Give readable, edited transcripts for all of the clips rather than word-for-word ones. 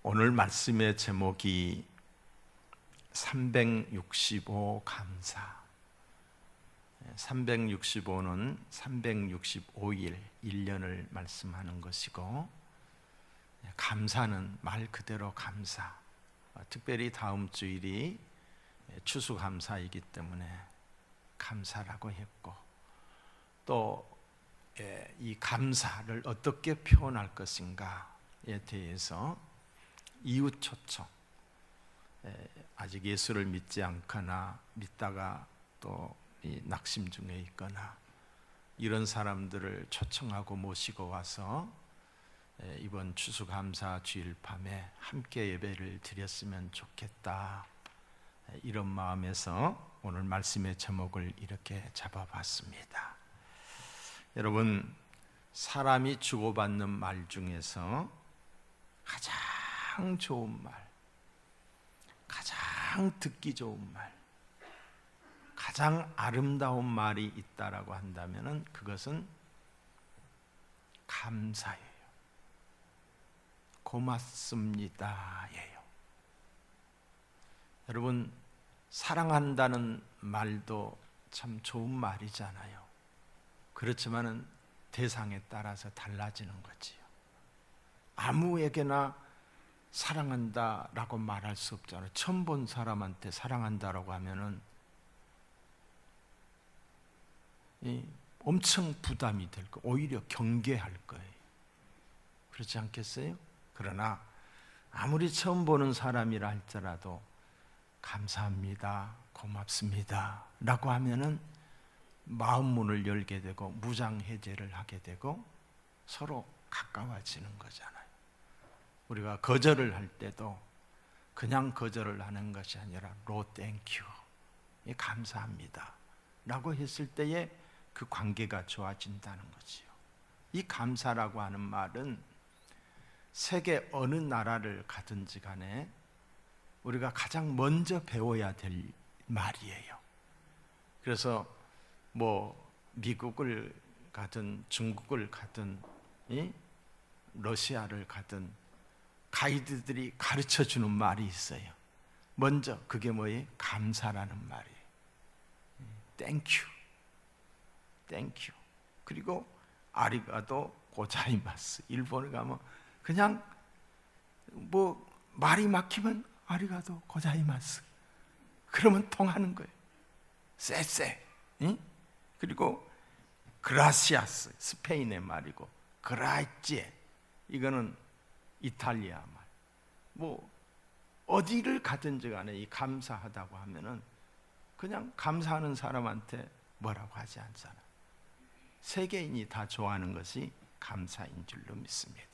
오늘 말씀의 제목이 365 감사. 365는 365일, 1년을 말씀하는 것이고, 감사는 말 그대로 감사. 특별히 다음 주일이 추수감사이기 때문에 감사라고 했고, 또 이 감사를 어떻게 표현할 것인가에 대해서 이웃 초청, 아직 예수를 믿지 않거나 믿다가 또 낙심 중에 있거나 이런 사람들을 초청하고 모시고 와서 이번 추수감사 주일 밤에 함께 예배를 드렸으면 좋겠다, 이런 마음에서 오늘 말씀의 제목을 이렇게 잡아봤습니다. 여러분, 사람이 주고받는 말 중에서 가장 좋은 말, 가장 듣기 좋은 말, 가장 아름다운 말이 있다라고 한다면 그것은 감사예요. 고맙습니다예요. 여러분, 사랑한다는 말도 참 좋은 말이잖아요. 그렇지만은 대상에 따라서 달라지는 거지요. 아무에게나 사랑한다라고 말할 수 없잖아요. 처음 본 사람한테 사랑한다라고 하면은 엄청 부담이 될 거예요. 오히려 경계할 거예요. 그렇지 않겠어요? 그러나 아무리 처음 보는 사람이라 할지라도 감사합니다, 고맙습니다 라고 하면은 마음 문을 열게 되고 무장해제를 하게 되고 서로 가까워지는 거잖아요. 우리가 거절을 할 때도 그냥 거절을 하는 것이 아니라 No thank you, 감사합니다 라고 했을 때에 그 관계가 좋아진다는 거지요. 이 감사라고 하는 말은 세계 어느 나라를 가든지 간에 우리가 가장 먼저 배워야 될 말이에요. 그래서 미국을 가든 중국을 가든 러시아를 가든 가이드들이 가르쳐주는 말이 있어요. 먼저 그게 뭐예요? 감사라는 말이에요. Thank you, Thank you. 그리고 아리가또 고자이마스. 일본에 가면 그냥 말이 막히면 아리가또 고자이마스, 그러면 통하는 거예요. 쎄쎄. 그리고 그라시아스, 스페인의 말이고, 그라지에, 이거는 이탈리아 말. 어디를 가든지 간에 이 감사하다고 하면은 그냥 감사하는 사람한테 뭐라고 하지 않잖아. 세계인이 다 좋아하는 것이 감사인 줄로 믿습니다.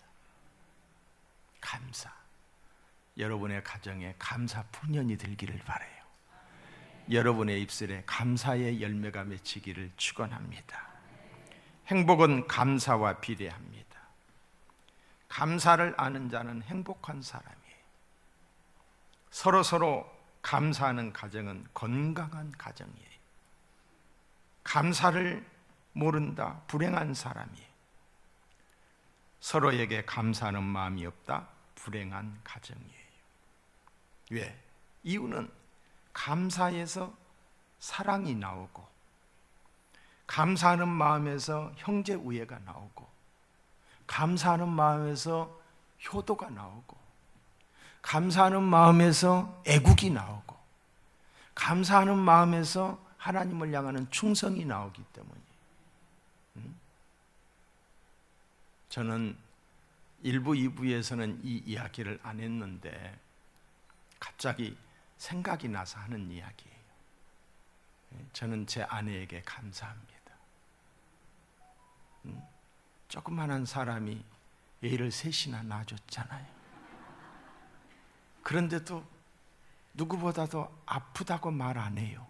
감사. 여러분의 가정에 감사 풍년이 들기를 바라요. 여러분의 입술에 감사의 열매가 맺히기를 축원합니다. 행복은 감사와 비례합니다. 감사를 아는 자는 행복한 사람이에요. 서로 감사하는 가정은 건강한 가정이에요. 감사를 모른다, 불행한 사람이에요. 서로에게 감사하는 마음이 없다, 불행한 가정이에요. 왜? 이유는 감사에서 사랑이 나오고, 감사하는 마음에서 형제 우애가 나오고, 감사하는 마음에서 효도가 나오고, 감사하는 마음에서 애국이 나오고, 감사하는 마음에서 하나님을 향하는 충성이 나오기 때문이에요. 저는 1부, 2부에서는 이 이야기를 안 했는데 갑자기 생각이 나서 하는 이야기예요. 저는 제 아내에게 감사합니다. 조그만한 사람이 애를 셋이나 낳아줬잖아요. 그런데도 누구보다도 아프다고 말 안 해요.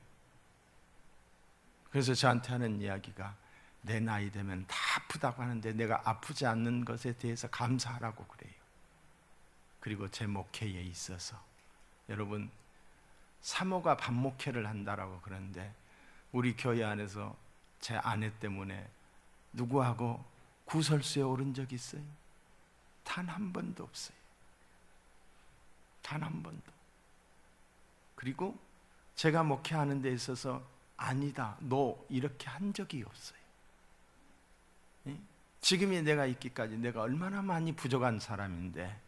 그래서 저한테 하는 이야기가, 내 나이 되면 다 아프다고 하는데 내가 아프지 않는 것에 대해서 감사하라고 그래요. 그리고 제 목회에 있어서, 여러분, 사모가 반목회를 한다라고 그러는데 우리 교회 안에서 제 아내 때문에 누구하고 구설수에 오른 적 있어요? 단 한 번도 없어요. 단 한 번도. 그리고 제가 목회하는 데 있어서 아니다, 너 이렇게 한 적이 없어요. 지금의 내가 있기까지 내가 얼마나 많이 부족한 사람인데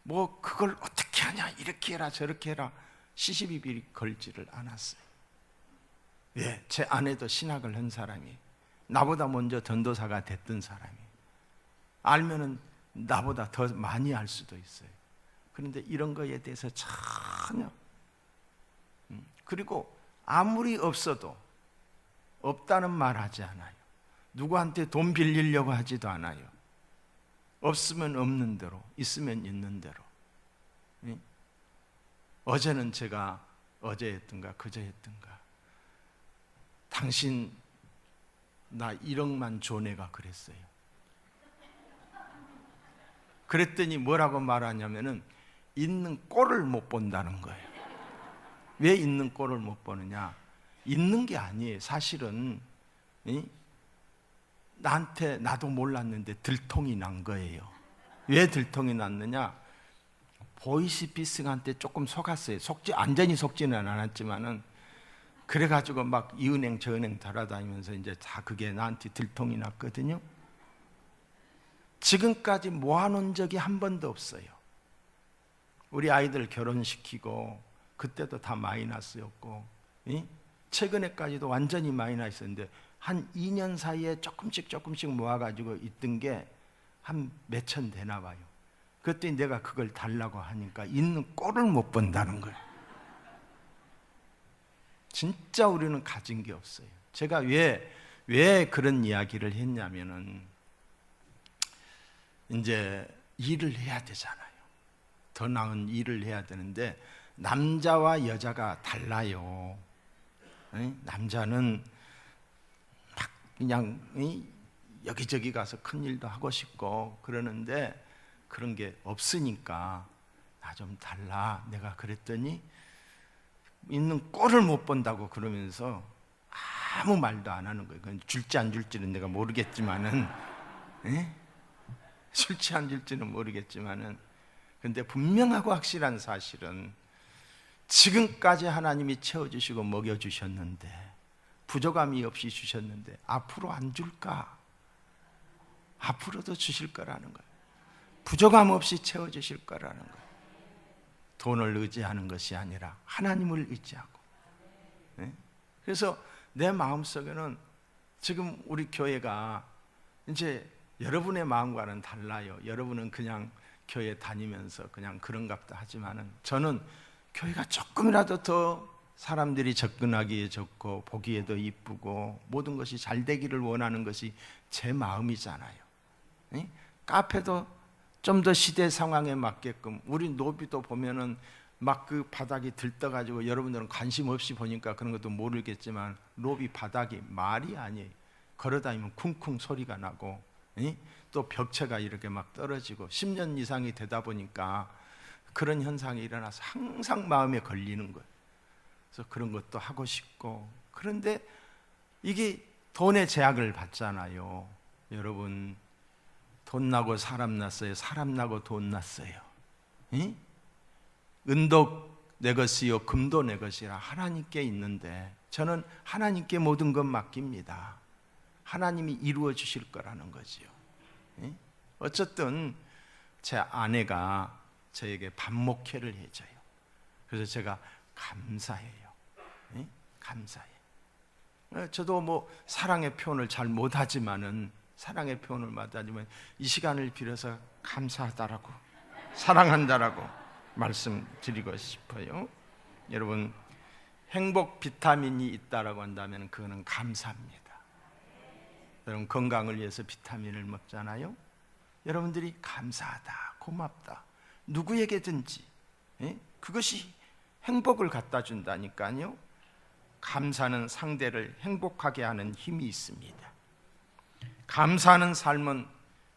뭐 그걸 어떻게 하냐, 이렇게 해라 저렇게 해라 시시비비 걸지를 않았어요. 예, 제 아내도 신학을 한 사람이, 나보다 먼저 전도사가 됐던 사람이, 알면은 나보다 더 많이 알 수도 있어요. 그런데 이런 거에 대해서 전혀, 그리고 아무리 없어도 없다는 말 하지 않아요. 누구한테 돈 빌리려고 하지도 않아요. 없으면 없는 대로, 있으면 있는 대로. 어제는 제가 어제였던가 그제였던가, 당신 나 1억만 줘, 내가 그랬어요. 그랬더니 뭐라고 말하냐면은 있는 꼴을 못 본다는 거예요. 왜 있는 꼴을 못 보느냐? 있는 게 아니에요. 사실은 나한테 나도 몰랐는데 들통이 난 거예요. 왜 들통이 났느냐? 보이스피싱한테 조금 속았어요. 완전히 속지는 않았지만은, 그래가지고 막 이 은행 저 은행 돌아다니면서 이제 다 그게 나한테 들통이 났거든요. 지금까지 모아놓은 적이 한 번도 없어요. 우리 아이들 결혼시키고 그때도 다 마이너스였고, 최근에까지도 완전히 마이너스였는데 한 2년 사이에 조금씩 모아가지고 있던 게 한 몇천 되나 봐요. 그랬더니 내가 그걸 달라고 하니까 있는 꼴을 못 본다는 거예요. 진짜 우리는 가진 게 없어요. 제가 왜 그런 이야기를 했냐면은, 이제 일을 해야 되잖아요. 더 나은 일을 해야 되는데 남자와 여자가 달라요. 남자는 막 그냥 여기저기 가서 큰 일도 하고 싶고 그러는데 그런 게 없으니까 나 좀 달라. 내가 그랬더니 있는 꼴을 못 본다고 그러면서 아무 말도 안 하는 거예요. 그건 줄지 안 줄지는 내가 모르겠지만은, 줄지 안 줄지는 모르겠지만은, 근데 분명하고 확실한 사실은 지금까지 하나님이 채워주시고 먹여주셨는데, 부족함이 없이 주셨는데 앞으로 안 줄까? 앞으로도 주실 거라는 거예요. 부족함 없이 채워주실 거라는 거예요. 돈을 의지하는 것이 아니라 하나님을 의지하고. 그래서 내 마음속에는 지금 우리 교회가 이제 여러분의 마음과는 달라요. 여러분은 그냥 교회 다니면서 그냥 그런갑다 하지만은, 저는 교회가 조금이라도 더 사람들이 접근하기에 좋고 보기에도 이쁘고 모든 것이 잘 되기를 원하는 것이 제 마음이잖아요. 카페도 좀 더 시대 상황에 맞게끔, 우리 노비도 보면은 막 그 바닥이 들떠가지고, 여러분들은 관심 없이 보니까 그런 것도 모르겠지만 노비 바닥이 말이 아니에요. 걸어다니면 쿵쿵 소리가 나고, 또 벽체가 이렇게 막 떨어지고, 10년 이상이 되다 보니까 그런 현상이 일어나서 항상 마음에 걸리는 거예요. 그래서 그런 것도 하고 싶고, 그런데 이게 돈의 제약을 받잖아요. 여러분, 돈 나고 사람 났어요. 사람 나고 돈 났어요. 은도 내 것이요 금도 내 것이라 하나님께 있는데, 저는 하나님께 모든 것 맡깁니다. 하나님이 이루어 주실 거라는 거지요. 어쨌든 제 아내가 저에게 반목회를 해줘요. 그래서 제가 감사해요. 감사해요. 저도 뭐 사랑의 표현을 잘 못하지만은, 이 시간을 빌어서 감사하다라고, 사랑한다라고 말씀드리고 싶어요. 여러분, 행복 비타민이 있다라고 한다면 그거는 감사합니다. 여러분, 건강을 위해서 비타민을 먹잖아요. 여러분들이 감사하다, 고맙다, 누구에게든지 그것이 행복을 갖다 준다니까요. 감사는 상대를 행복하게 하는 힘이 있습니다. 감사하는 삶은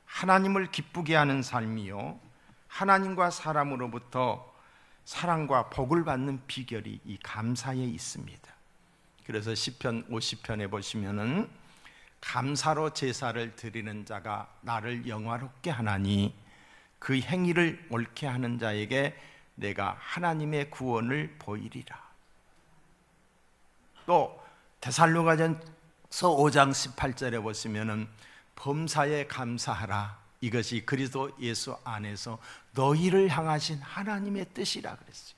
하나님을 기쁘게 하는 삶이요, 하나님과 사람으로부터 사랑과 복을 받는 비결이 이 감사에 있습니다. 그래서 시편 50편에 보시면은, 감사로 제사를 드리는 자가 나를 영화롭게 하나니 그 행위를 옳게 하는 자에게 내가 하나님의 구원을 보이리라. 또 데살로니가전서 5장 18절에 보시면은 범사에 감사하라. 이것이 그리스도 예수 안에서 너희를 향하신 하나님의 뜻이라 그랬어요.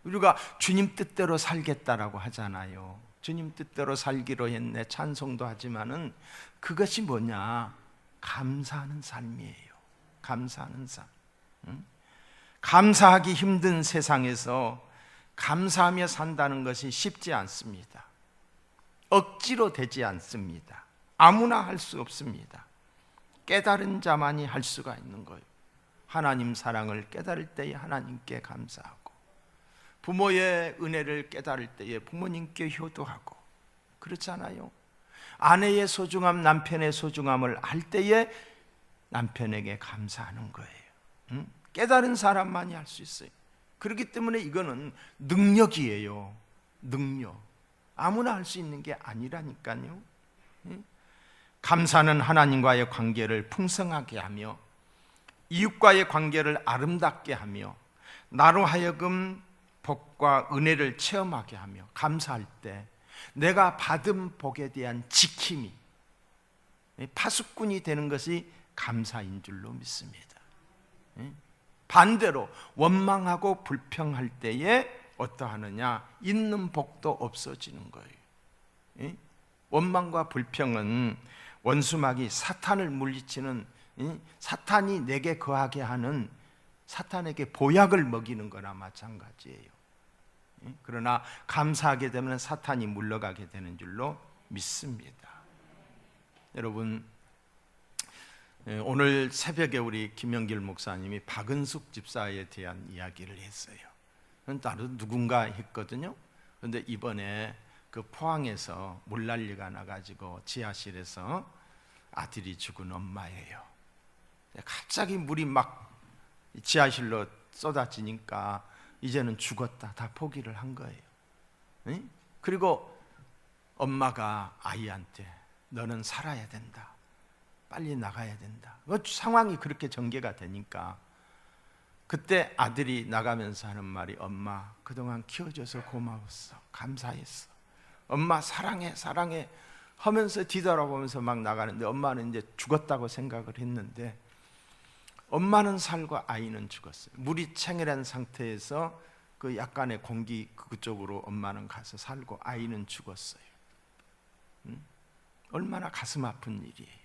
우리가 주님 뜻대로 살겠다라고 하잖아요. 주님 뜻대로 살기로 했네 찬송도 하지만은 그것이 뭐냐? 감사하는 삶이에요. 감사하는 삶. 감사하기 힘든 세상에서 감사하며 산다는 것이 쉽지 않습니다. 억지로 되지 않습니다. 아무나 할 수 없습니다. 깨달은 자만이 할 수가 있는 거예요. 하나님 사랑을 깨달을 때에 하나님께 감사하고, 부모의 은혜를 깨달을 때에 부모님께 효도하고, 그렇잖아요. 아내의 소중함, 남편의 소중함을 알 때에 남편에게 감사하는 거예요. 깨달은 사람만이 할 수 있어요. 그렇기 때문에 이거는 능력이에요. 능력. 아무나 할 수 있는 게 아니라니까요. 감사는 하나님과의 관계를 풍성하게 하며 이웃과의 관계를 아름답게 하며 나로 하여금 복과 은혜를 체험하게 하며, 감사할 때 내가 받은 복에 대한 지킴이, 파수꾼이 되는 것이 감사인 줄로 믿습니다. 반대로 원망하고 불평할 때에 어떠하느냐? 있는 복도 없어지는 거예요. 원망과 불평은 원수마귀 사탄을 물리치는, 사탄이 내게 거하게 하는, 사탄에게 보약을 먹이는 거나 마찬가지예요. 그러나 감사하게 되면 사탄이 물러가게 되는 줄로 믿습니다. 여러분, 오늘 새벽에 우리 김영길 목사님이 박은숙 집사에 대한 이야기를 했어요. 다른 누군가 했거든요. 그런데 이번에 그 포항에서 물난리가 나가지고 지하실에서 아들이 죽은 엄마예요. 갑자기 물이 막 지하실로 쏟아지니까 이제는 죽었다, 다 포기를 한 거예요. 그리고 엄마가 아이한테 너는 살아야 된다, 빨리 나가야 된다. 상황이 그렇게 전개가 되니까 그때 아들이 나가면서 하는 말이, 엄마 그동안 키워줘서 고마웠어, 감사했어, 엄마 사랑해 사랑해 하면서 뒤돌아보면서 막 나가는데, 엄마는 이제 죽었다고 생각을 했는데 엄마는 살고 아이는 죽었어요. 물이 챙이란 상태에서 그 약간의 공기 그쪽으로 엄마는 가서 살고 아이는 죽었어요. 얼마나 가슴 아픈 일이에요.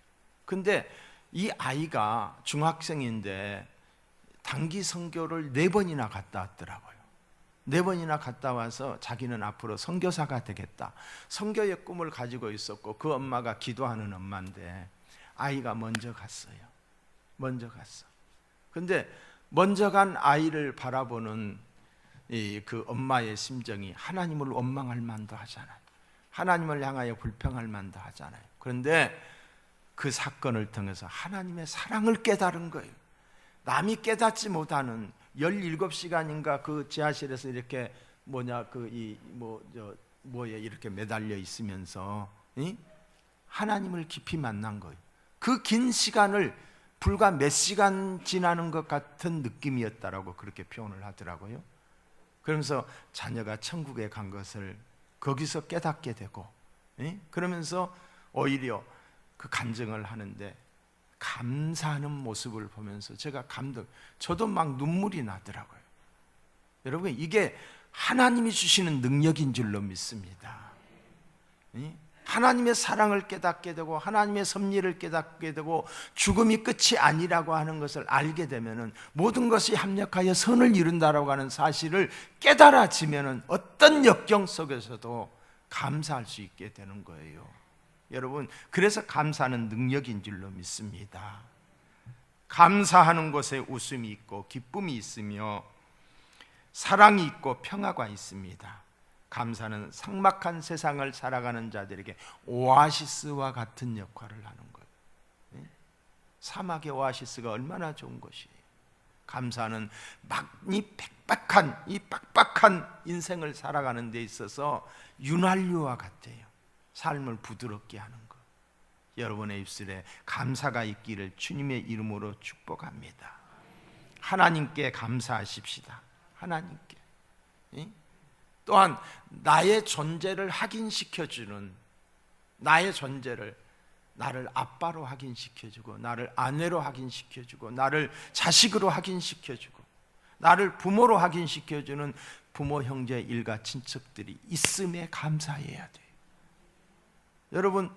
근데 이 아이가 중학생인데 단기 선교를 4번이나 갔다 왔더라고요. 4번이나 갔다 와서 자기는 앞으로 선교사가 되겠다, 선교의 꿈을 가지고 있었고, 그 엄마가 기도하는 엄마인데 아이가 먼저 갔어요. 먼저 갔어. 근데 먼저 간 아이를 바라보는 그 엄마의 심정이 하나님을 원망할 만도 하잖아요. 하나님을 향하여 불평할 만도 하잖아요. 그런데 그 사건을 통해서 하나님의 사랑을 깨달은 거예요. 남이 깨닫지 못하는 17시간인가 그 지하실에서 이렇게 이렇게 매달려 있으면서 하나님을 깊이 만난 거예요. 그 긴 시간을 불과 몇 시간 지나는 것 같은 느낌이었다라고 그렇게 표현을 하더라고요. 그러면서 자녀가 천국에 간 것을 거기서 깨닫게 되고, 그러면서 오히려 그 간증을 하는데 감사하는 모습을 보면서 제가 저도 막 눈물이 나더라고요. 여러분, 이게 하나님이 주시는 능력인 줄로 믿습니다. 하나님의 사랑을 깨닫게 되고 하나님의 섭리를 깨닫게 되고 죽음이 끝이 아니라고 하는 것을 알게 되면은 모든 것이 합력하여 선을 이룬다라고 하는 사실을 깨달아지면은 어떤 역경 속에서도 감사할 수 있게 되는 거예요. 여러분, 그래서 감사는 능력인 줄로 믿습니다. 감사하는 곳에 웃음이 있고 기쁨이 있으며 사랑이 있고 평화가 있습니다. 감사는 삭막한 세상을 살아가는 자들에게 오아시스와 같은 역할을 하는 거예요. 사막의 오아시스가 얼마나 좋은 것이에요. 감사는 이 빡빡한 인생을 살아가는 데 있어서 윤활유와 같아요. 삶을 부드럽게 하는 것. 여러분의 입술에 감사가 있기를 주님의 이름으로 축복합니다. 하나님께 감사하십시다. 하나님께. 또한 나의 존재를 확인시켜주는, 나의 존재를 나를 아빠로 확인시켜주고, 나를 아내로 확인시켜주고, 나를 자식으로 확인시켜주고, 나를 부모로 확인시켜주는 부모, 형제, 일가, 친척들이 있음에 감사해야 돼요. 여러분,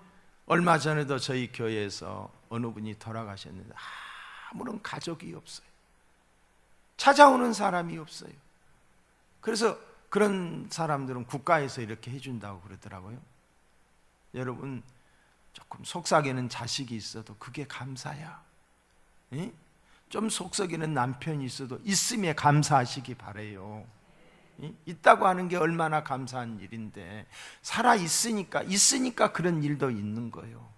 얼마 전에도 저희 교회에서 어느 분이 돌아가셨는데 아무런 가족이 없어요. 찾아오는 사람이 없어요. 그래서 그런 사람들은 국가에서 이렇게 해준다고 그러더라고요. 여러분, 조금 속삭이는 자식이 있어도 그게 감사야. 좀 속삭이는 남편이 있어도 있음에 감사하시기 바라요. 있다고 하는 게 얼마나 감사한 일인데, 살아 있으니까 그런 일도 있는 거예요.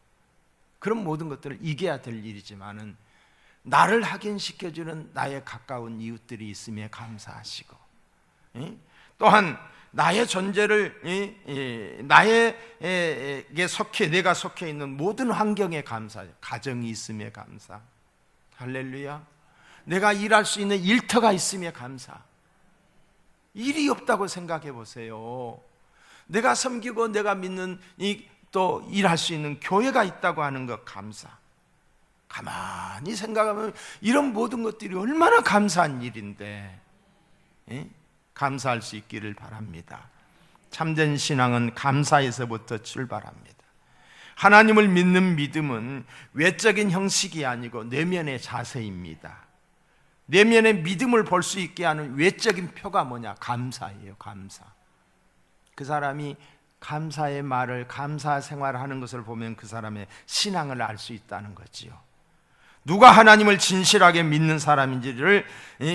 그런 모든 것들을 이겨야 될 일이지만은 나를 확인시켜주는 나의 가까운 이웃들이 있음에 감사하시고, 또한 나의 존재를 나에게 속해, 내가 속해 있는 모든 환경에 감사해요. 가정이 있음에 감사. 할렐루야. 내가 일할 수 있는 일터가 있음에 감사. 일이 없다고 생각해 보세요. 내가 섬기고 내가 믿는 또 일할 수 있는 교회가 있다고 하는 것 감사. 가만히 생각하면 이런 모든 것들이 얼마나 감사한 일인데, 감사할 수 있기를 바랍니다. 참된 신앙은 감사에서부터 출발합니다. 하나님을 믿는 믿음은 외적인 형식이 아니고 내면의 자세입니다. 내면의 믿음을 볼 수 있게 하는 외적인 표가 뭐냐? 감사예요. 감사. 그 사람이 감사의 말을, 감사 생활을 하는 것을 보면 그 사람의 신앙을 알 수 있다는 거지요. 누가 하나님을 진실하게 믿는 사람인지를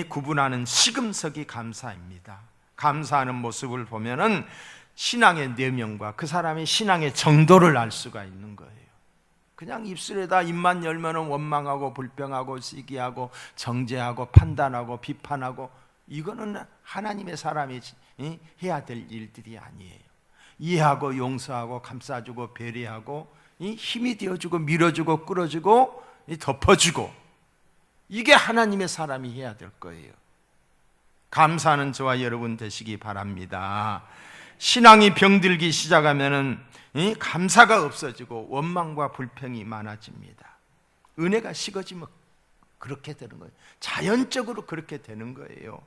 구분하는 시금석이 감사입니다. 감사하는 모습을 보면은 신앙의 내면과 그 사람의 신앙의 정도를 알 수가 있는 거예요. 그냥 입술에다 입만 열면은 원망하고 불평하고 시기하고 정죄하고 판단하고 비판하고, 이거는 하나님의 사람이 해야 될 일들이 아니에요. 이해하고 용서하고 감싸주고 배려하고 힘이 되어주고 밀어주고 끌어주고 덮어주고, 이게 하나님의 사람이 해야 될 거예요. 감사하는 저와 여러분 되시기 바랍니다. 신앙이 병들기 시작하면은 감사가 없어지고 원망과 불평이 많아집니다. 은혜가 식어지면 그렇게 되는 거예요. 자연적으로 그렇게 되는 거예요.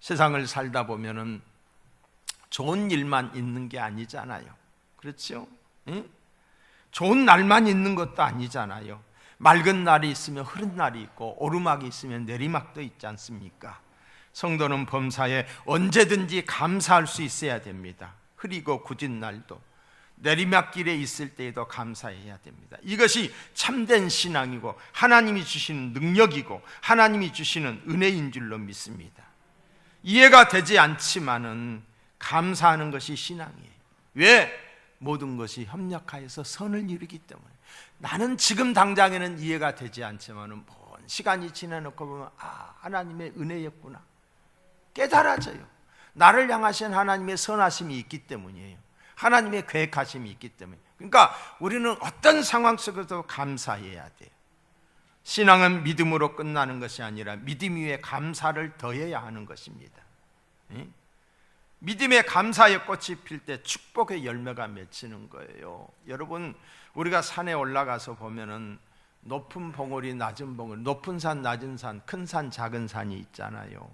세상을 살다 보면은 좋은 일만 있는 게 아니잖아요. 그렇죠? 좋은 날만 있는 것도 아니잖아요. 맑은 날이 있으면 흐린 날이 있고 오르막이 있으면 내리막도 있지 않습니까? 성도는 범사에 언제든지 감사할 수 있어야 됩니다. 흐리고 굳은 날도, 내리막길에 있을 때에도 감사해야 됩니다. 이것이 참된 신앙이고 하나님이 주시는 능력이고 하나님이 주시는 은혜인 줄로 믿습니다. 이해가 되지 않지만은 감사하는 것이 신앙이에요. 왜? 모든 것이 협력하여서 선을 이루기 때문에. 나는 지금 당장에는 이해가 되지 않지만은 먼 시간이 지나놓고 보면 하나님의 은혜였구나 깨달아져요. 나를 향하신 하나님의 선하심이 있기 때문이에요. 하나님의 계획하심이 있기 때문에. 그러니까 우리는 어떤 상황 속에서도 감사해야 돼요. 신앙은 믿음으로 끝나는 것이 아니라 믿음 위에 감사를 더해야 하는 것입니다. 믿음의 감사의 꽃이 필 때 축복의 열매가 맺히는 거예요. 여러분, 우리가 산에 올라가서 보면은 높은 봉우리, 낮은 봉우리, 높은 산, 낮은 산, 큰 산, 작은 산이 있잖아요.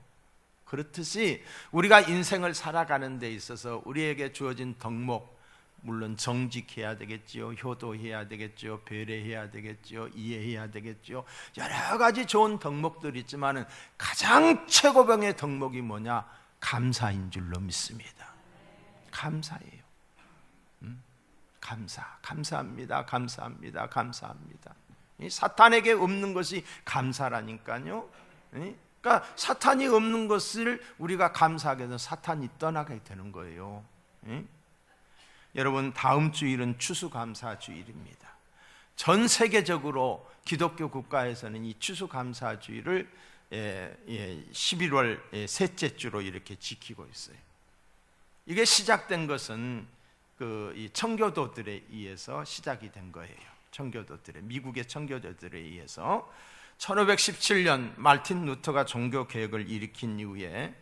그렇듯이 우리가 인생을 살아가는 데 있어서 우리에게 주어진 덕목, 물론 정직해야 되겠지요, 효도해야 되겠지요, 배려해야 되겠지요, 이해해야 되겠지요. 여러 가지 좋은 덕목들이 있지만은 가장 최고봉의 덕목이 뭐냐? 감사인 줄로 믿습니다. 감사예요. 감사합니다. 감사합니다. 감사합니다. 사탄에게 없는 것이 감사라니까요. 그러니까 사탄이 없는 것을 우리가 감사하게 되면 사탄이 떠나게 되는 거예요. 여러분, 다음 주일은 추수감사주일입니다. 전 세계적으로 기독교 국가에서는 이 추수감사주일을 11월 셋째 주로 이렇게 지키고 있어요. 이게 시작된 것은 이 청교도들에 의해서 시작이 된 거예요. 청교도들의, 미국의 청교도들에 의해서 1517년 말틴 루터가 종교 개혁을 일으킨 이후에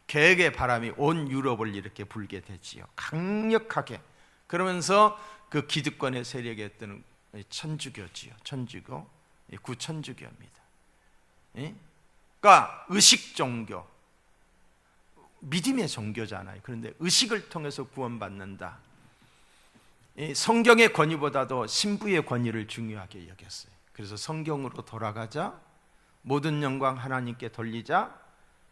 개혁의 바람이 온 유럽을 이렇게 불게 되지요. 강력하게. 그러면서 그 기득권의 세력이었던 천주교지요. 천주교, 구천주교입니다. 그러니까 의식 종교, 믿음의 종교잖아요. 그런데 의식을 통해서 구원받는다. 성경의 권위보다도 신부의 권위를 중요하게 여겼어요. 그래서 성경으로 돌아가자, 모든 영광 하나님께 돌리자,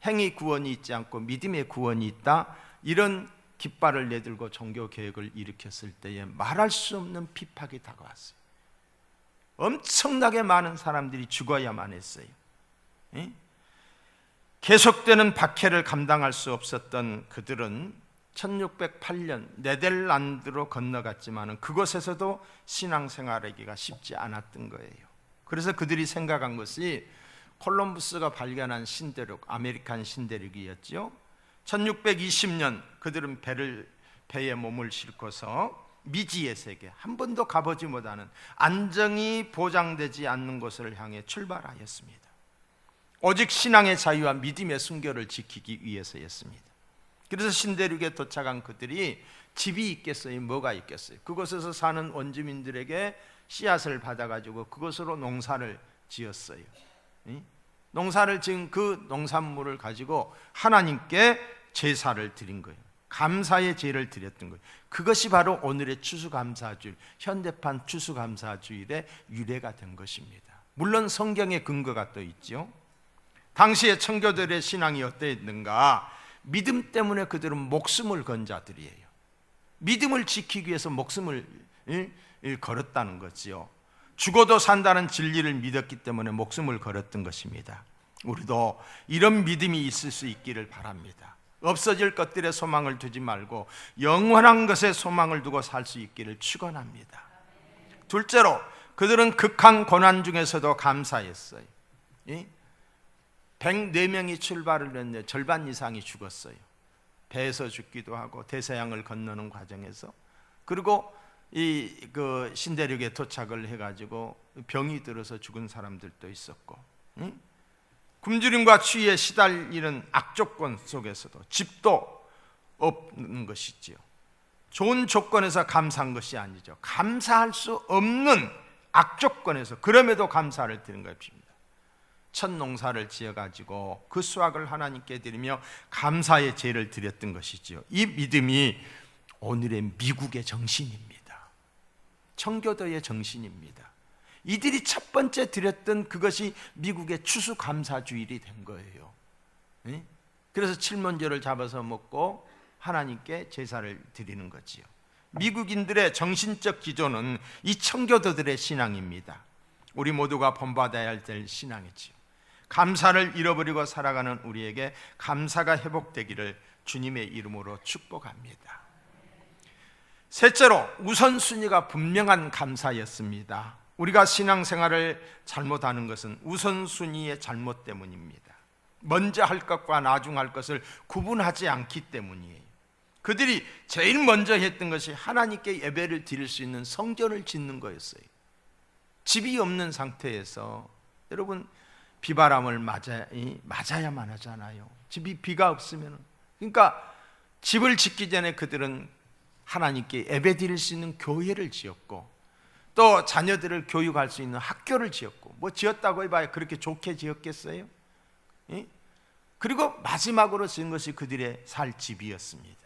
행위 구원이 있지 않고 믿음의 구원이 있다, 이런 깃발을 내들고 종교개혁을 일으켰을 때에 말할 수 없는 핍박이 다가왔어요. 엄청나게 많은 사람들이 죽어야만 했어요. 계속되는 박해를 감당할 수 없었던 그들은 1608년 네덜란드로 건너갔지만 그곳에서도 신앙생활하기가 쉽지 않았던 거예요. 그래서 그들이 생각한 것이 콜럼부스가 발견한 신대륙, 아메리칸 신대륙이었죠. 1620년 그들은 배에 몸을 싣고서 미지의 세계, 한 번도 가보지 못하는 안정이 보장되지 않는 곳을 향해 출발하였습니다. 오직 신앙의 자유와 믿음의 순결을 지키기 위해서였습니다. 그래서 신대륙에 도착한 그들이 집이 있겠어요? 뭐가 있겠어요? 그곳에서 사는 원주민들에게 씨앗을 받아가지고 그곳으로 농사를 지었어요. 농사를 지은 그 농산물을 가지고 하나님께 제사를 드린 거예요. 감사의 제를 드렸던 거예요. 그것이 바로 오늘의 추수감사주일, 현대판 추수감사주일의 유래가 된 것입니다. 물론 성경의 근거가 또 있죠. 당시의 청교도들의 신앙이 어떠했는가? 믿음 때문에 그들은 목숨을 건 자들이에요. 믿음을 지키기 위해서 목숨을 걸었다는 거지요. 죽어도 산다는 진리를 믿었기 때문에 목숨을 걸었던 것입니다. 우리도 이런 믿음이 있을 수 있기를 바랍니다. 없어질 것들의 소망을 두지 말고 영원한 것에 소망을 두고 살 수 있기를 축원합니다. 둘째로 그들은 극한 고난 중에서도 감사했어요. 104명이 출발을 했는데 절반 이상이 죽었어요. 배에서 죽기도 하고 대서양을 건너는 과정에서. 그리고 그 신대륙에 도착을 해가지고 병이 들어서 죽은 사람들도 있었고, 굶주림과 추위에 시달리는 악조건 속에서도 집도 없는 것이지요. 좋은 조건에서 감사한 것이 아니죠. 감사할 수 없는 악조건에서 그럼에도 감사를 드린 것입니다. 첫 농사를 지어가지고 그 수확을 하나님께 드리며 감사의 제를 드렸던 것이죠. 이 믿음이 오늘의 미국의 정신입니다. 청교도의 정신입니다. 이들이 첫 번째 드렸던 그것이 미국의 추수감사주일이 된 거예요. 그래서 칠문제를 잡아서 먹고 하나님께 제사를 드리는 거지요. 미국인들의 정신적 기조는 이 청교도들의 신앙입니다. 우리 모두가 본받아야 될 신앙이지요. 감사를 잃어버리고 살아가는 우리에게 감사가 회복되기를 주님의 이름으로 축복합니다. 셋째로 우선순위가 분명한 감사였습니다. 우리가 신앙생활을 잘못하는 것은 우선순위의 잘못 때문입니다. 먼저 할 것과 나중 할 것을 구분하지 않기 때문이에요. 그들이 제일 먼저 했던 것이 하나님께 예배를 드릴 수 있는 성전을 짓는 거였어요. 집이 없는 상태에서 여러분 비바람을 맞아야만 하잖아요. 집이 비가 없으면. 그러니까 집을 짓기 전에 그들은 하나님께 예배 드릴 수 있는 교회를 지었고 또 자녀들을 교육할 수 있는 학교를 지었고, 뭐 지었다고 해봐야 그렇게 좋게 지었겠어요? 그리고 마지막으로 지은 것이 그들의 살 집이었습니다.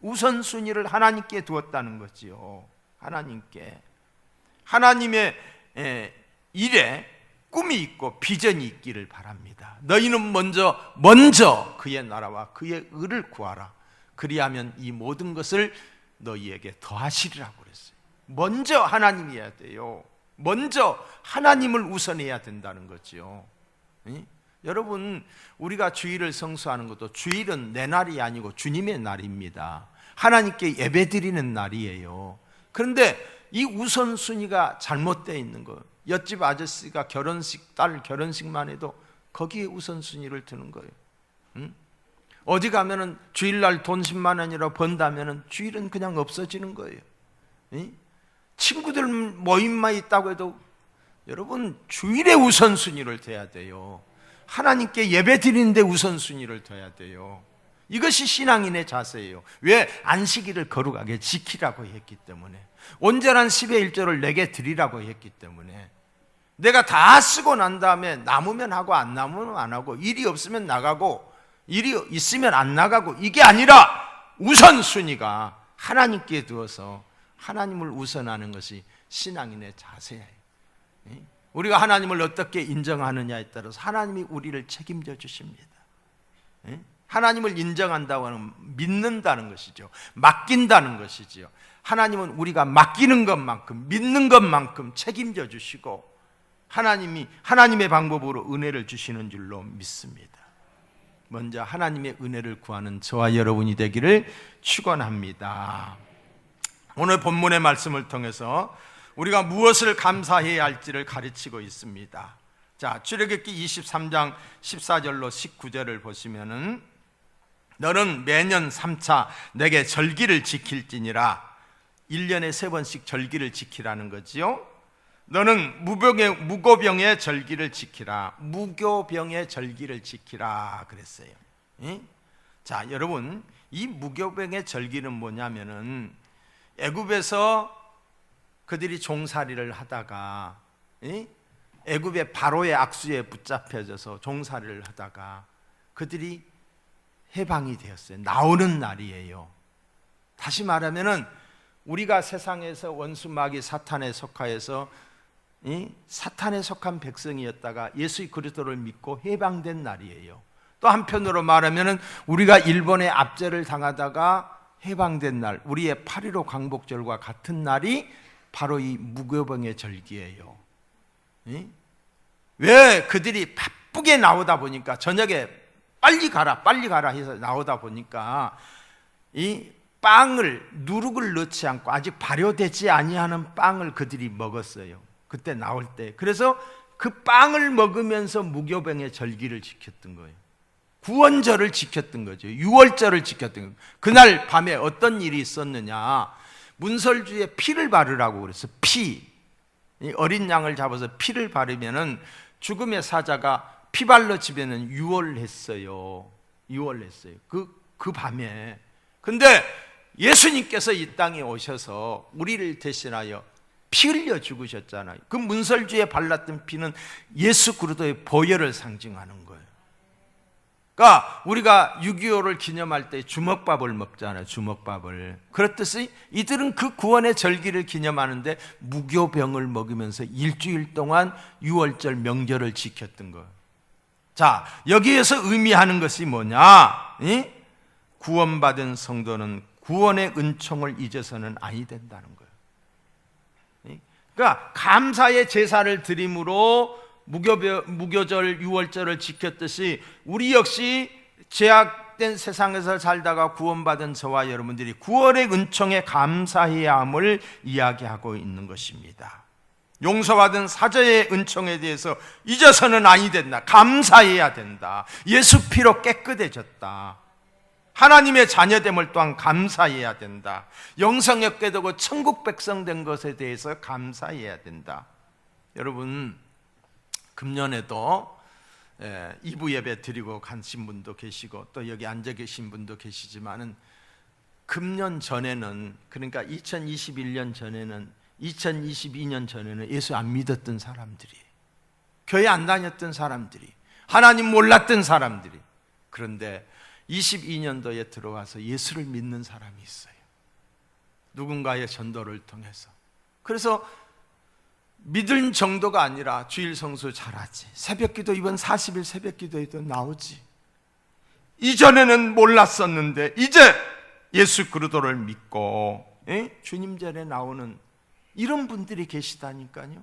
우선순위를 하나님께 두었다는 거지요. 하나님께. 하나님의 일에 꿈이 있고 비전이 있기를 바랍니다. 너희는 먼저 그의 나라와 그의 의를 구하라. 그리하면 이 모든 것을 너희에게 더하시리라고 그랬어요. 먼저 하나님이어야 돼요. 먼저 하나님을 우선해야 된다는 거죠. 여러분, 우리가 주일을 성수하는 것도 주일은 내 날이 아니고 주님의 날입니다. 하나님께 예배드리는 날이에요. 그런데 이 우선순위가 잘못되어 있는 거예요. 옆집 아저씨가 딸 결혼식만 해도 거기에 우선순위를 두는 거예요. 어디 가면은 주일날 돈 10만 원이라도 번다면은 주일은 그냥 없어지는 거예요. 친구들 모임만 있다고 해도 여러분, 주일에 우선순위를 둬야 돼요. 하나님께 예배 드리는데 우선순위를 둬야 돼요. 이것이 신앙인의 자세예요. 왜? 안식일을 거룩하게 지키라고 했기 때문에, 온전한 10의 1조를 내게 드리라고 했기 때문에, 내가 다 쓰고 난 다음에 남으면 하고 안 남으면 안 하고, 일이 없으면 나가고 일이 있으면 안 나가고, 이게 아니라 우선순위가 하나님께 두어서 하나님을 우선하는 것이 신앙인의 자세예요. 우리가 하나님을 어떻게 인정하느냐에 따라서 하나님이 우리를 책임져 주십니다. 하나님을 인정한다고 하는 믿는다는 것이죠. 맡긴다는 것이지요. 하나님은 우리가 맡기는 것만큼, 믿는 것만큼 책임져 주시고, 하나님이 하나님의 방법으로 은혜를 주시는 줄로 믿습니다. 먼저 하나님의 은혜를 구하는 저와 여러분이 되기를 축원합니다. 오늘 본문의 말씀을 통해서 우리가 무엇을 감사해야 할지를 가르치고 있습니다. 자, 출애굽기 23장 14절로 19절을 보시면은, 너는 매년 3차 내게 절기를 지킬지니라. 1년에 3번씩 절기를 지키라는 거지요. 너는 무교병의 절기를 지키라. 무교병의 절기를 지키라 그랬어요. 자, 여러분, 이 무교병의 절기는 뭐냐면은, 애굽에서 그들이 종살이를 하다가 애굽의 바로의 악수에 붙잡혀져서 종살이를 하다가 그들이 해방이 되었어요. 나오는 날이에요. 다시 말하면은, 우리가 세상에서 원수 마귀 사탄에 속하여서 사탄에 속한 백성이었다가 예수 그리스도를 믿고 해방된 날이에요. 또 한편으로 말하면은, 우리가 일본의 압제를 당하다가 해방된 날, 우리의 8.15 광복절과 같은 날이 바로 이 무교병의 절기예요. 왜? 그들이 바쁘게 나오다 보니까, 저녁에 빨리 가라 해서 나오다 보니까 이 빵을, 누룩을 넣지 않고 아직 발효되지 아니하는 빵을 그들이 먹었어요. 그때 나올 때. 그래서 그 빵을 먹으면서 무교병의 절기를 지켰던 거예요. 구원절을 지켰던 거죠. 유월절을 지켰던 거예요. 그날 밤에 어떤 일이 있었느냐, 문설주에 피를 바르라고 그랬어요. 피, 어린 양을 잡아서 피를 바르면은 죽음의 사자가 피발로 집에는 유월했어요. 유월했어요. 그 밤에. 근데 예수님께서 이 땅에 오셔서 우리를 대신하여 피 흘려 죽으셨잖아요. 그 문설주에 발랐던 피는 예수 그리스도의 보혈을 상징하는 거예요. 그러니까 우리가 6.25를 기념할 때 주먹밥을 먹잖아요. 주먹밥을. 그렇듯이 이들은 그 구원의 절기를 기념하는데 무교병을 먹으면서 일주일 동안 유월절 명절을 지켰던 거예요. 자, 여기에서 의미하는 것이 뭐냐? 구원받은 성도는 구원의 은총을 잊어서는 아니 된다는 거예요. 그러니까 감사의 제사를 드림으로 무교절 유월절을 지켰듯이, 우리 역시 죄악된 세상에서 살다가 구원받은 저와 여러분들이 구원의 은총에 감사해야 함을 이야기하고 있는 것입니다. 용서받은 사죄의 은총에 대해서 잊어서는 아니 된다. 감사해야 된다. 예수 피로 깨끗해졌다. 하나님의 자녀됨을 또한 감사해야 된다. 영성이 얻게 되고 천국 백성 된 것에 대해서 감사해야 된다. 여러분, 금년에도 2부 예배 드리고 가신 분도 계시고 또 여기 앉아 계신 분도 계시지만은, 금년 전에는, 그러니까 2021년 전에는, 2022년 전에는 예수 안 믿었던 사람들이, 교회 안 다녔던 사람들이, 하나님 몰랐던 사람들이, 그런데 22년도에 들어와서 예수를 믿는 사람이 있어요. 누군가의 전도를 통해서. 그래서 믿을 정도가 아니라 주일 성수 잘하지, 새벽기도 이번 40일 새벽기도에도 나오지, 이전에는 몰랐었는데 이제 예수 그리스도를 믿고 주님 전에 나오는 이런 분들이 계시다니까요.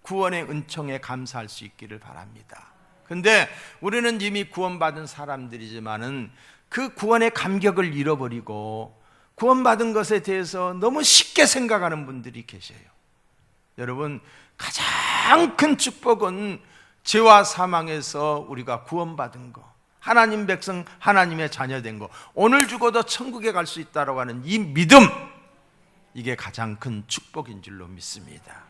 구원의 은총에 감사할 수 있기를 바랍니다. 근데 우리는 이미 구원받은 사람들이지만은 그 구원의 감격을 잃어버리고 구원받은 것에 대해서 너무 쉽게 생각하는 분들이 계셔요. 여러분, 가장 큰 축복은 죄와 사망에서 우리가 구원받은 거, 하나님 백성, 하나님의 자녀된 거, 오늘 죽어도 천국에 갈 수 있다고 하는 이 믿음, 이게 가장 큰 축복인 줄로 믿습니다.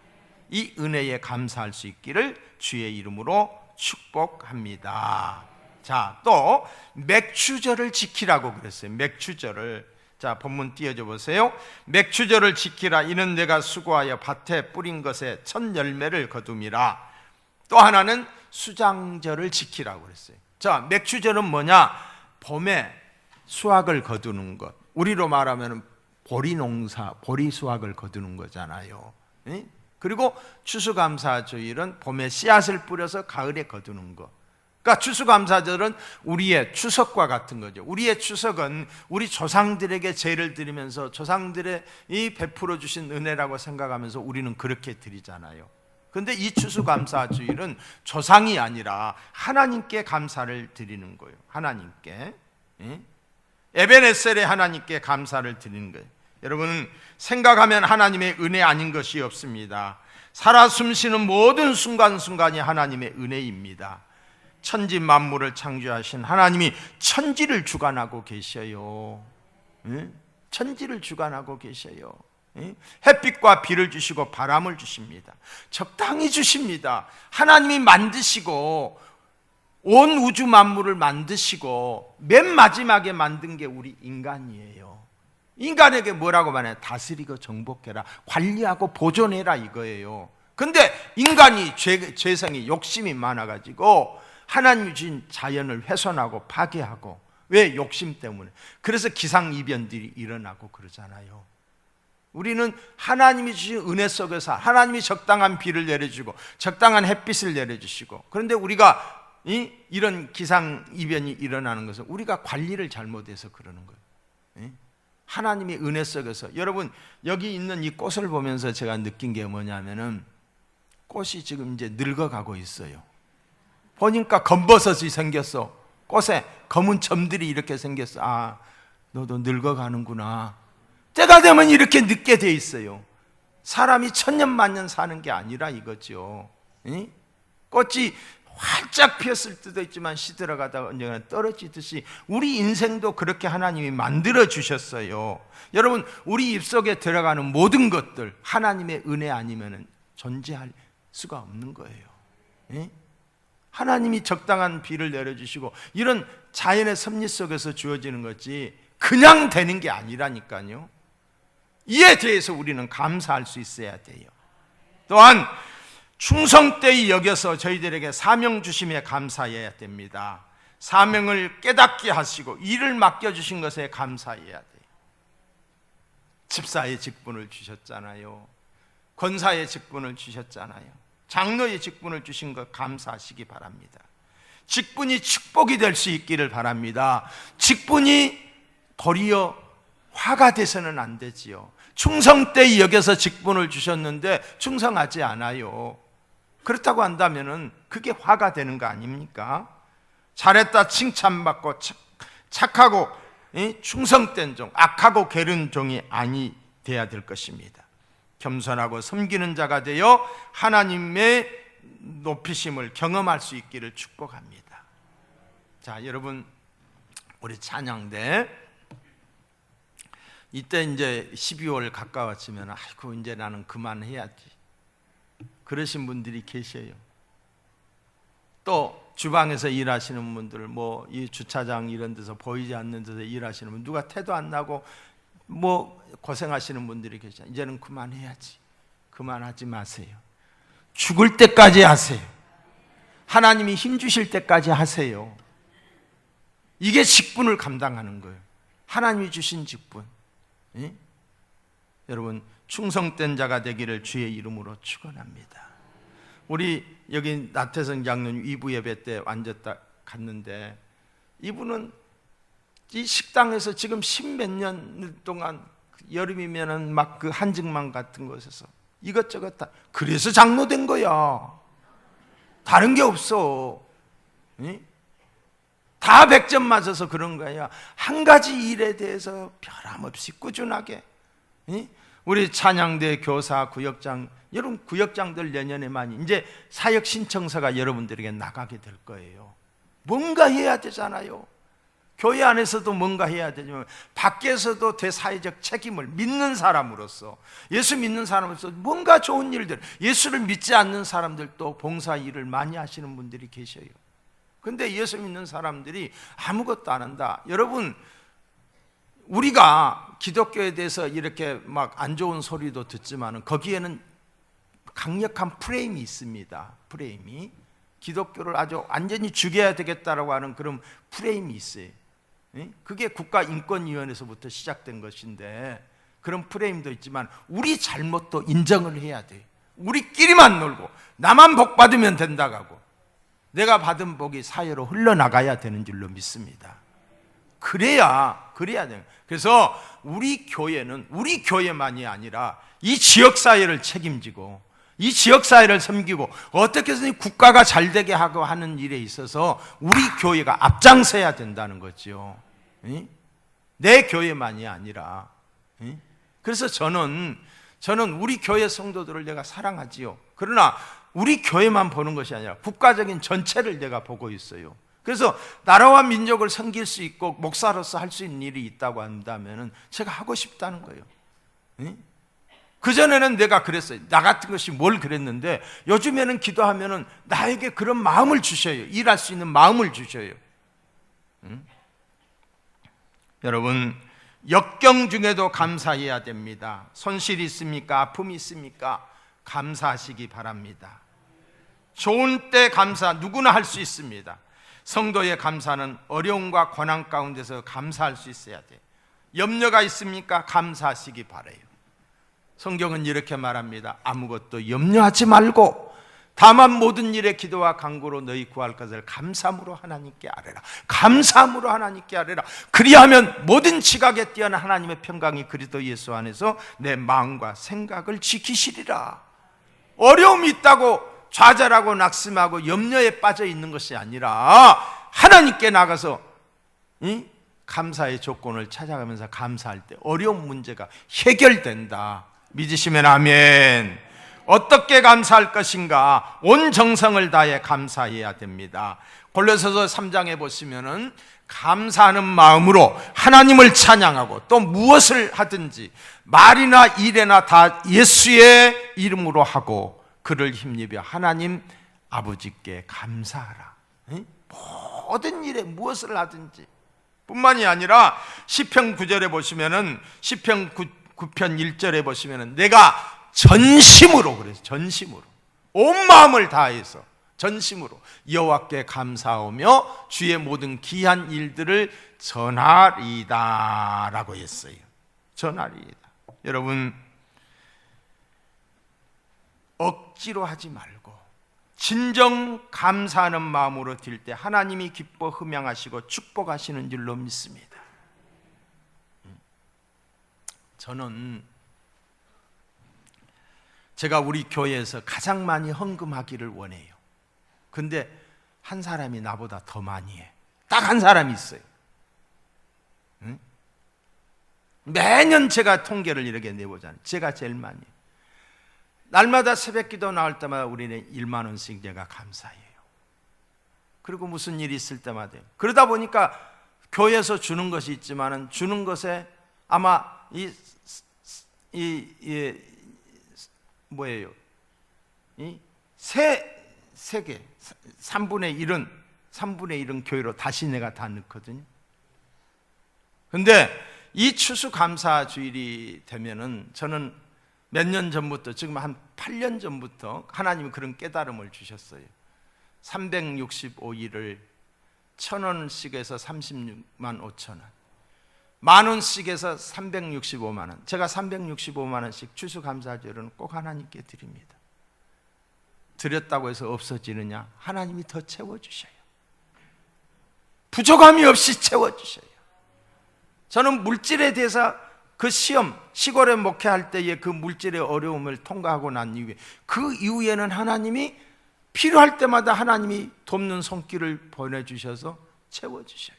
이 은혜에 감사할 수 있기를 주의 이름으로 축복합니다. 자, 또 맥추절을 지키라고 그랬어요. 맥추절을. 자, 본문 띄워줘 보세요. 맥추절을 지키라. 이는 내가 수고하여 밭에 뿌린 것에 첫 열매를 거둠이라. 또 하나는 수장절을 지키라고 그랬어요. 자, 맥추절은 뭐냐? 봄에 수확을 거두는 것. 우리로 말하면 보리농사, 보리수확을 거두는 거잖아요. 그리고 추수감사주일은 봄에 씨앗을 뿌려서 가을에 거두는 것. 그러니까 추수감사절은 우리의 추석과 같은 거죠. 우리의 추석은 우리 조상들에게 제를 드리면서 조상들의 이 베풀어 주신 은혜라고 생각하면서 우리는 그렇게 드리잖아요. 그런데 이 추수감사주일은 조상이 아니라 하나님께 감사를 드리는 거예요. 하나님께. 에베네셀의 하나님께 감사를 드리는 거예요. 여러분, 생각하면 하나님의 은혜 아닌 것이 없습니다. 살아 숨쉬는 모든 순간순간이 하나님의 은혜입니다. 천지 만물을 창조하신 하나님이 천지를 주관하고 계셔요. 천지를 주관하고 계셔요. 햇빛과 비를 주시고 바람을 주십니다. 적당히 주십니다. 하나님이 만드시고 온 우주 만물을 만드시고 맨 마지막에 만든 게 우리 인간이에요. 인간에게 뭐라고 말해요? 다스리고 정복해라, 관리하고 보존해라 이거예요. 근데 인간이 죄성이 욕심이 많아가지고 하나님이 주신 자연을 훼손하고 파괴하고, 왜? 욕심 때문에. 그래서 기상이변들이 일어나고 그러잖아요. 우리는 하나님이 주신 은혜 속에서 하나님이 적당한 비를 내려주고 적당한 햇빛을 내려주시고, 그런데 우리가 이런 기상이변이 일어나는 것은 우리가 관리를 잘못해서 그러는 거예요. 하나님의 은혜 속에서. 여러분, 여기 있는 이 꽃을 보면서 제가 느낀 게 뭐냐면은 꽃이 지금 이제 늙어가고 있어요. 보니까 검버섯이 생겼어. 꽃에 검은 점들이 이렇게 생겼어. 아, 너도 늙어가는구나. 때가 되면 이렇게 늙게 돼 있어요. 사람이 천년만년 사는 게 아니라 이거죠. 꽃이 활짝 피었을 때도 있지만 시들어가다가 언젠가 떨어지듯이 우리 인생도 그렇게 하나님이 만들어 주셨어요. 여러분, 우리 입속에 들어가는 모든 것들 하나님의 은혜 아니면 존재할 수가 없는 거예요. 하나님이 적당한 비를 내려주시고 이런 자연의 섭리 속에서 주어지는 거지 그냥 되는 게 아니라니까요. 이에 대해서 우리는 감사할 수 있어야 돼요. 또한 충성되이 여겨서 저희들에게 사명 주심에 감사해야 됩니다. 사명을 깨닫게 하시고 일을 맡겨주신 것에 감사해야 돼요. 집사의 직분을 주셨잖아요. 권사의 직분을 주셨잖아요. 장로의 직분을 주신 것 감사하시기 바랍니다. 직분이 축복이 될 수 있기를 바랍니다. 직분이 도리어 화가 돼서는 안 되지요. 충성되이 여겨서 직분을 주셨는데 충성하지 않아요. 그렇다고 한다면은 그게 화가 되는 거 아닙니까? 잘했다 칭찬받고 착하고 충성된 종, 악하고 게으른 종이 아니 돼야 될 것입니다. 겸손하고 섬기는 자가 되어 하나님의 높이심을 경험할 수 있기를 축복합니다. 자, 여러분, 우리 찬양대 이때 이제 12월 가까워지면 아이고 이제 나는 그만해야지 그러신 분들이 계셔요. 또 주방에서 일하시는 분들, 뭐 이 주차장 이런 데서 보이지 않는 데서 일하시는 분, 누가 태도 안 나고 뭐 고생하시는 분들이 계셔. 이제는 그만해야지. 그만하지 마세요. 죽을 때까지 하세요. 하나님이 힘 주실 때까지 하세요. 이게 직분을 감당하는 거예요. 하나님이 주신 직분. 여러분, 충성된 자가 되기를 주의 이름으로 축원합니다. 우리 여기 나태성 장로님 2부 예배 때 앉았다 갔는데, 이분은 이 식당에서 지금 10몇 년 동안 여름이면은 막 그 한증만 같은 곳에서 이것저것 다, 그래서 장로 된 거야. 다른 게 없어. 다 100점 맞아서 그런 거야. 한 가지 일에 대해서 변함없이 꾸준하게. 우리 찬양대 교사 구역장, 여러분 구역장들 내년에 많이 이제 사역 신청서가 여러분들에게 나가게 될 거예요. 뭔가 해야 되잖아요. 교회 안에서도 뭔가 해야 되지만 밖에서도 대사회적 책임을 믿는 사람으로서, 예수 믿는 사람으로서 뭔가 좋은 일들, 예수를 믿지 않는 사람들도 봉사 일을 많이 하시는 분들이 계셔요. 근데 예수 믿는 사람들이 아무것도 안 한다. 여러분, 우리가 기독교에 대해서 이렇게 막 안 좋은 소리도 듣지만 거기에는 강력한 프레임이 있습니다. 프레임이, 기독교를 아주 완전히 죽여야 되겠다라고 하는 그런 프레임이 있어요. 그게 국가인권위원회에서부터 시작된 것인데, 그런 프레임도 있지만 우리 잘못도 인정을 해야 돼요. 우리끼리만 놀고 나만 복 받으면 된다고 하고, 내가 받은 복이 사회로 흘러나가야 되는 줄로 믿습니다. 그래야 돼요. 그래서 우리 교회는 우리 교회만이 아니라 이 지역사회를 책임지고 이 지역사회를 섬기고 어떻게 해서 국가가 잘 되게 하고 하는 일에 있어서 우리 교회가 앞장서야 된다는 거죠. 내 교회만이 아니라. 그래서 저는 우리 교회 성도들을 내가 사랑하지요. 그러나 우리 교회만 보는 것이 아니라 국가적인 전체를 내가 보고 있어요. 그래서 나라와 민족을 섬길 수 있고 목사로서 할 수 있는 일이 있다고 한다면 제가 하고 싶다는 거예요. 그전에는 내가 그랬어요. 나 같은 것이 뭘 그랬는데 요즘에는 기도하면 나에게 그런 마음을 주셔요. 일할 수 있는 마음을 주셔요. 여러분, 역경 중에도 감사해야 됩니다. 손실이 있습니까? 아픔이 있습니까? 감사하시기 바랍니다. 좋은 때 감사 누구나 할 수 있습니다. 성도의 감사는 어려움과 고난 가운데서 감사할 수 있어야 돼요. 염려가 있습니까? 감사하시기 바라요. 성경은 이렇게 말합니다. 아무것도 염려하지 말고 다만 모든 일에 기도와 간구로 너희 구할 것을 감사함으로 하나님께 아뢰라. 감사함으로 하나님께 아뢰라. 그리하면 모든 지각에 뛰어난 하나님의 평강이 그리스도 예수 안에서 내 마음과 생각을 지키시리라. 어려움이 있다고 좌절하고 낙심하고 염려에 빠져 있는 것이 아니라 하나님께 나가서 감사의 조건을 찾아가면서 감사할 때 어려운 문제가 해결된다. 믿으시면 아멘. 어떻게 감사할 것인가? 온 정성을 다해 감사해야 됩니다. 골로새서 3장에 보시면은 감사하는 마음으로 하나님을 찬양하고 또 무엇을 하든지 말이나 일에나 다 예수의 이름으로 하고 그를 힘입어 하나님 아버지께 감사하라. 모든 일에 무엇을 하든지 뿐만이 아니라 시편 9절에 보시면은 시편 9편 1절에 보시면은 내가 전심으로, 그래서 전심으로 온 마음을 다해서 전심으로 여호와께 감사하며 주의 모든 귀한 일들을 전하리이다 라고 했어요. 전하리이다. 여러분, 억지로 하지 말고 진정 감사하는 마음으로 드릴 때 하나님이 기뻐 흠양하시고 축복하시는 줄로 믿습니다. 저는 제가 우리 교회에서 가장 많이 헌금하기를 원해요. 근데 한 사람이 나보다 더 많이 해. 딱 한 사람이 있어요. 매년 제가 통계를 이렇게 내보잖아요. 제가 제일 많이 해요. 날마다 새벽기도 나올 때마다 우리는 1만 원씩 제가 감사해요. 그리고 무슨 일이 있을 때마다. 그러다 보니까 교회에서 주는 것이 있지만은 주는 것에 아마 뭐예요? 세 개, 3분의 1은 교회로 다시 내가 다 넣거든요. 근데 이 추수감사 주일이 되면은 저는 몇 년 전부터, 지금 한 8년 전부터 하나님이 그런 깨달음을 주셨어요. 365일을 1,000원씩에서 36만 5천 원, 10,000원씩에서 365만 원, 제가 365만 원씩 추수감사절은 꼭 하나님께 드립니다. 드렸다고 해서 없어지느냐? 하나님이 더 채워주셔요. 부족함이 없이 채워주셔요. 저는 물질에 대해서 그 시험, 시골에 목회할 때의 그 물질의 어려움을 통과하고 난 이후에 그 이후에는 하나님이 필요할 때마다 하나님이 돕는 손길을 보내주셔서 채워주셔요.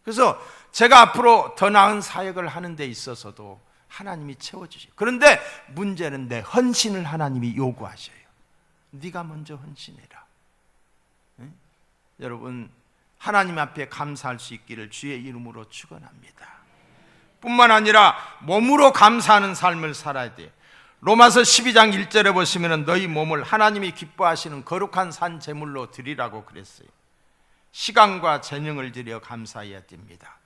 그래서 제가 앞으로 더 나은 사역을 하는 데 있어서도 하나님이 채워주셔요. 그런데 문제는 내 헌신을 하나님이 요구하셔요. 네가 먼저 헌신해라. 여러분, 하나님 앞에 감사할 수 있기를 주의 이름으로 축원합니다. 뿐만 아니라 몸으로 감사하는 삶을 살아야 돼요. 로마서 12장 1절에 보시면 너희 몸을 하나님이 기뻐하시는 거룩한 산 제물로 드리라고 그랬어요. 시간과 재능을 들여 감사해야 됩니다.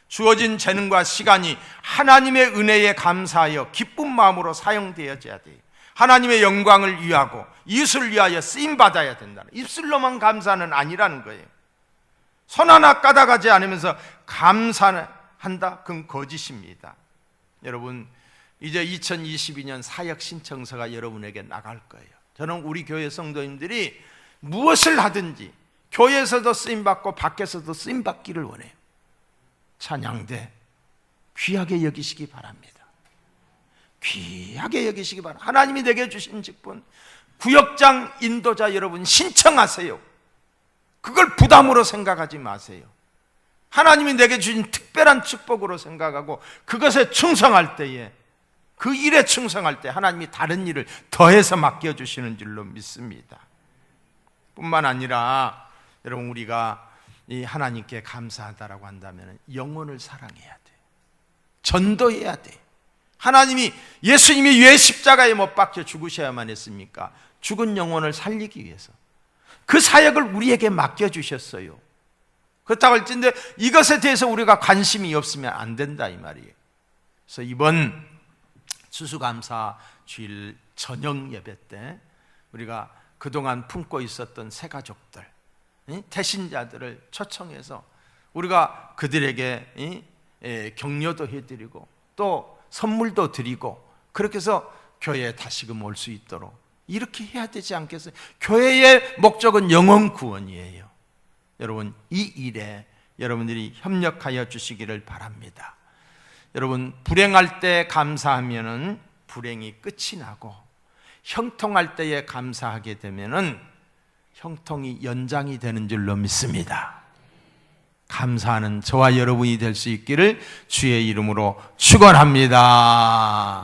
주어진 재능과 시간이 하나님의 은혜에 감사하여 기쁜 마음으로 사용되어져야 돼요. 하나님의 영광을 위하고 이웃을 위하여 쓰임받아야 된다는, 입술로만 감사는 아니라는 거예요. 손 하나 까닥하지 않으면서 감사한다? 그건 거짓입니다. 여러분, 이제 2022년 사역 신청서가 여러분에게 나갈 거예요. 저는 우리 교회 성도님들이 무엇을 하든지 교회에서도 쓰임받고 밖에서도 쓰임받기를 원해요. 찬양대 귀하게 여기시기 바랍니다. 귀하게 여기시기 바랍니다. 하나님이 내게 주신 직분, 구역장 인도자 여러분 신청하세요. 그걸 부담으로 생각하지 마세요. 하나님이 내게 주신 특별한 축복으로 생각하고 그것에 충성할 때에, 그 일에 충성할 때 하나님이 다른 일을 더해서 맡겨주시는 줄로 믿습니다. 뿐만 아니라 여러분, 우리가 이 하나님께 감사하다라고 한다면 영혼을 사랑해야 돼. 전도해야 돼. 하나님이, 예수님이 왜 십자가에 못 박혀 죽으셔야만 했습니까? 죽은 영혼을 살리기 위해서. 그 사역을 우리에게 맡겨주셨어요. 그렇다고 할진데 이것에 대해서 우리가 관심이 없으면 안 된다 이 말이에요. 그래서 이번 추수감사 주일 저녁 예배 때 우리가 그동안 품고 있었던 새 가족들, 태신자들을 초청해서 우리가 그들에게 격려도 해드리고 또 선물도 드리고, 그렇게 해서 교회에 다시금 올 수 있도록 이렇게 해야 되지 않겠어요? 교회의 목적은 영혼 구원이에요. 여러분, 이 일에 여러분들이 협력하여 주시기를 바랍니다. 여러분, 불행할 때 감사하면은 불행이 끝이 나고, 형통할 때에 감사하게 되면은 형통이 연장이 되는 줄로 믿습니다. 감사하는 저와 여러분이 될 수 있기를 주의 이름으로 축원합니다.